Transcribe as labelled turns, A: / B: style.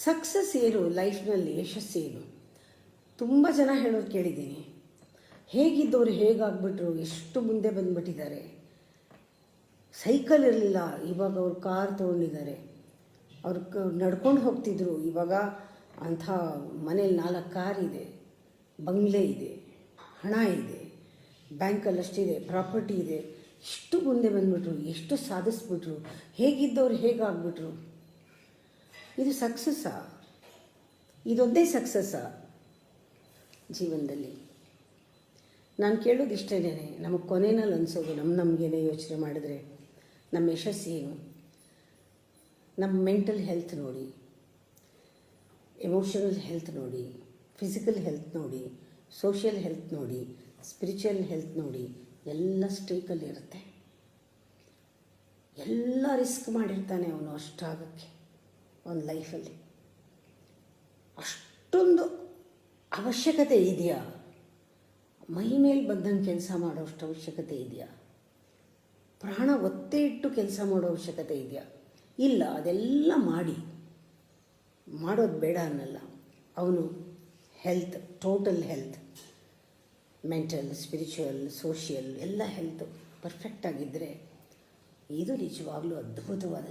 A: Success ಏನು, ಲೈಫ್ನಲ್ಲಿ ಯಶಸ್ಸೇನು? ತುಂಬ ಜನ ಹೇಳೋದು ಕೇಳಿದ್ದೀನಿ. ಹೇಗಿದ್ದವರು ಹೇಗಾಗ್ಬಿಟ್ರು, ಎಷ್ಟು ಮುಂದೆ ಬಂದುಬಿಟ್ಟಿದ್ದಾರೆ. ಸೈಕಲ್ ಇರಲಿಲ್ಲ, ಇವಾಗ ಅವ್ರು ಕಾರ್ ತೊಗೊಂಡಿದ್ದಾರೆ. ಅವ್ರು ನಡ್ಕೊಂಡು ಹೋಗ್ತಿದ್ರು, ಇವಾಗ ಅಂಥ ಮನೇಲಿ 4 ಕಾರ್ ಇದೆ, ಬಂಗ್ಲೆ ಇದೆ, ಹಣ ಇದೆ, ಬ್ಯಾಂಕಲ್ಲಿ ಅಷ್ಟಿದೆ, ಪ್ರಾಪರ್ಟಿ ಇದೆ. ಎಷ್ಟು ಮುಂದೆ ಬಂದುಬಿಟ್ರು, ಎಷ್ಟು ಸಾಧಿಸ್ಬಿಟ್ರು. ಹೇಗಿದ್ದವ್ರು ಹೇಗಾಗ್ಬಿಟ್ರು. ಇದು ಸಕ್ಸಸ್ಸಾ? ಇದೊಂದೇ ಸಕ್ಸಸ್ಸಾ ಜೀವನದಲ್ಲಿ? ನಾನು ಕೇಳೋದು ಇಷ್ಟೇನೆ, ನಮಗೆ ಕೊನೆಯಲ್ಲಿ ಅನಿಸೋದು, ನಮಗೇನೆ ಯೋಚನೆ ಮಾಡಿದ್ರೆ ನಮ್ಮ ಯಶಸ್ಸೇನು? ನಮ್ಮ ಮೆಂಟಲ್ ಹೆಲ್ತ್ ನೋಡಿ, ಎಮೋಷನಲ್ ಹೆಲ್ತ್ ನೋಡಿ, ಫಿಸಿಕಲ್ ಹೆಲ್ತ್ ನೋಡಿ, ಸೋಷಿಯಲ್ ಹೆಲ್ತ್ ನೋಡಿ, ಸ್ಪಿರಿಚುವಲ್ ಹೆಲ್ತ್ ನೋಡಿ, ಎಲ್ಲ ಸ್ಟ್ರೀಕಲ್ಲಿರುತ್ತೆ. ಎಲ್ಲ ರಿಸ್ಕ್ ಮಾಡಿರ್ತಾನೆ ಅವನು ಅಷ್ಟಾಗಕ್ಕೆ. ಅವನ ಲೈಫಲ್ಲಿ ಅಷ್ಟೊಂದು ಅವಶ್ಯಕತೆ ಇದೆಯಾ? ಮೈ ಮೇಲೆ ಬಂದಂಗೆ ಕೆಲಸ ಮಾಡೋಷ್ಟು ಅವಶ್ಯಕತೆ ಇದೆಯಾ? ಪ್ರಾಣ ಒತ್ತೆ ಇಟ್ಟು ಕೆಲಸ ಮಾಡೋ ಅವಶ್ಯಕತೆ ಇದೆಯಾ? ಇಲ್ಲ. ಅದೆಲ್ಲ ಮಾಡೋದು ಬೇಡ ಅನ್ನಲ್ಲ. ಅವನು health, total health, mental, spiritual, social ಎಲ್ಲ ಹೆಲ್ತು ಪರ್ಫೆಕ್ಟಾಗಿದ್ದರೆ ಇದು ನಿಜವಾಗ್ಲೂ ಅದ್ಭುತವಾದ